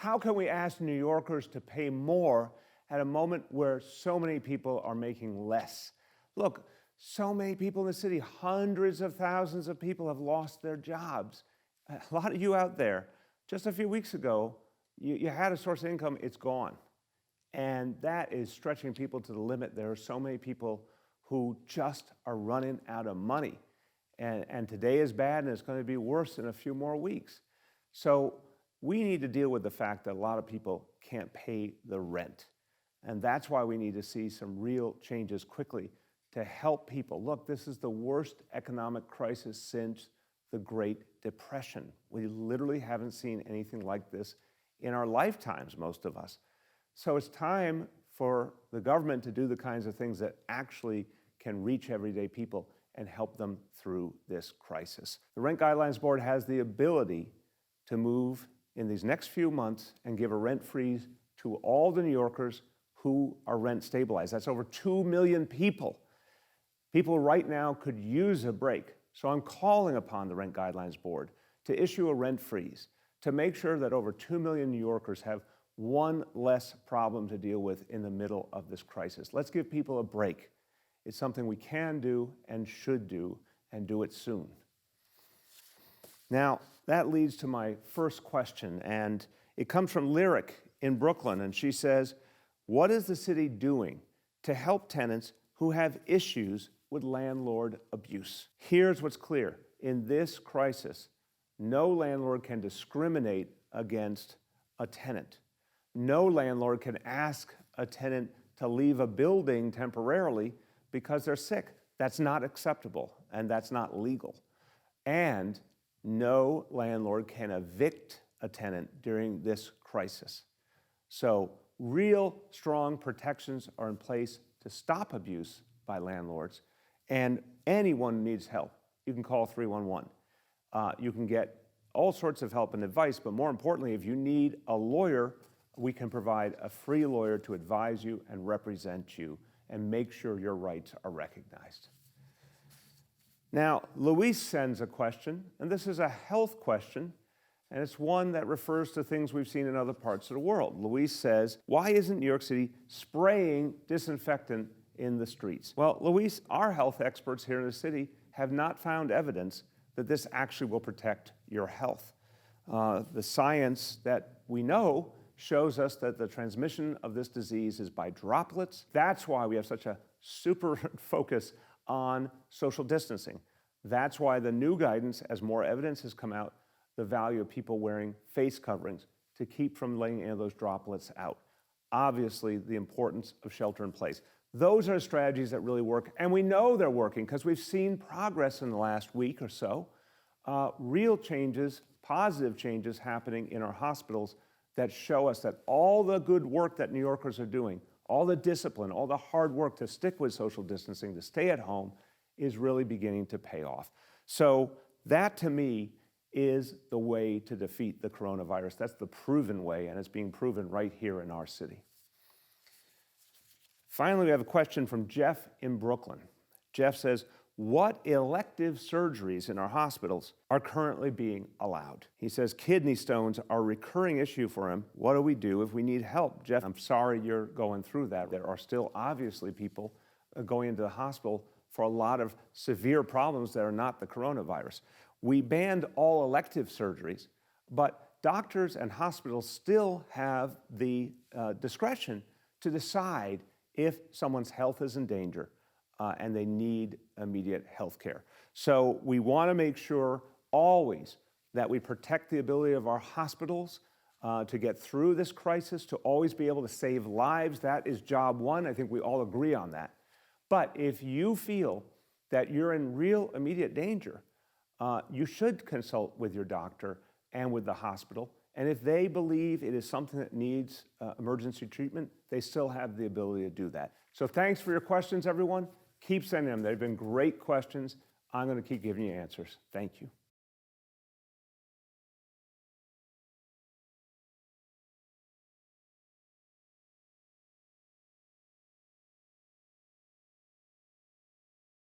How can we ask New Yorkers to pay more at a moment where so many people are making less? Look, so many people in the city, hundreds of thousands of people have lost their jobs. A lot of you out there, just a few weeks ago, you had a source of income, it's gone. And that is stretching people to the limit. There are so many people who just are running out of money. And today is bad, and it's going to be worse in a few more weeks. So we need to deal with the fact that a lot of people can't pay the rent. And that's why we need to see some real changes quickly to help people. Look, this is the worst economic crisis since the Great Depression. We literally haven't seen anything like this in our lifetimes, most of us. So it's time for the government to do the kinds of things that actually can reach everyday people and help them through this crisis. The Rent Guidelines Board has the ability to move in these next few months and give a rent freeze to all the New Yorkers who are rent stabilized. That's over 2 million people. People right now could use a break. So I'm calling upon the Rent Guidelines Board to issue a rent freeze to make sure that over 2 million New Yorkers have one less problem to deal with in the middle of this crisis. Let's give people a break. It's something we can do and should do, and do it soon. Now, that leads to my first question, and it comes from Lyric in Brooklyn, and she says, what is the city doing to help tenants who have issues with landlord abuse? Here's what's clear. In this crisis, no landlord can discriminate against a tenant. No landlord can ask a tenant to leave a building temporarily because they're sick. That's not acceptable, and that's not legal. And no landlord can evict a tenant during this crisis. So real strong protections are in place to stop abuse by landlords, and anyone who needs help, you can call 311. You can get all sorts of help and advice, but more importantly, if you need a lawyer, we can provide a free lawyer to advise you and represent you and make sure your rights are recognized. Now, Luis sends a question, and this is a health question, and it's one that refers to things we've seen in other parts of the world. Luis says, why isn't New York City spraying disinfectant in the streets? Well, Luis, our health experts here in the city have not found evidence that this actually will protect your health. The science that we know shows us that the transmission of this disease is by droplets. That's why we have such a super focus on social distancing. That's why the new guidance, as more evidence has come out, the value of people wearing face coverings to keep from letting any of those droplets out. Obviously, the importance of shelter in place. Those are strategies that really work, and we know they're working because we've seen progress in the last week or so. Real changes, positive changes happening in our hospitals that show us that all the good work that New Yorkers are doing, all the discipline, all the hard work to stick with social distancing, to stay at home, is really beginning to pay off. So that, to me, is the way to defeat the coronavirus. That's the proven way, and it's being proven right here in our city. Finally, we have a question from Jeff in Brooklyn. Jeff says, what elective surgeries in our hospitals are currently being allowed? He says kidney stones are a recurring issue for him. What do we do if we need help? Jeff, I'm sorry you're going through that. There are still obviously people going into the hospital for a lot of severe problems that are not the coronavirus. We banned all elective surgeries, but doctors and hospitals still have the discretion to decide if someone's health is in danger and they need immediate health care. So we want to make sure always that we protect the ability of our hospitals to get through this crisis, to always be able to save lives. That is job one. I think we all agree on that. But if you feel that you're in real immediate danger, you should consult with your doctor and with the hospital. And if they believe it is something that needs emergency treatment, they still have the ability to do that. So thanks for your questions, everyone. Keep sending them. They've been great questions. I'm going to keep giving you answers. Thank you.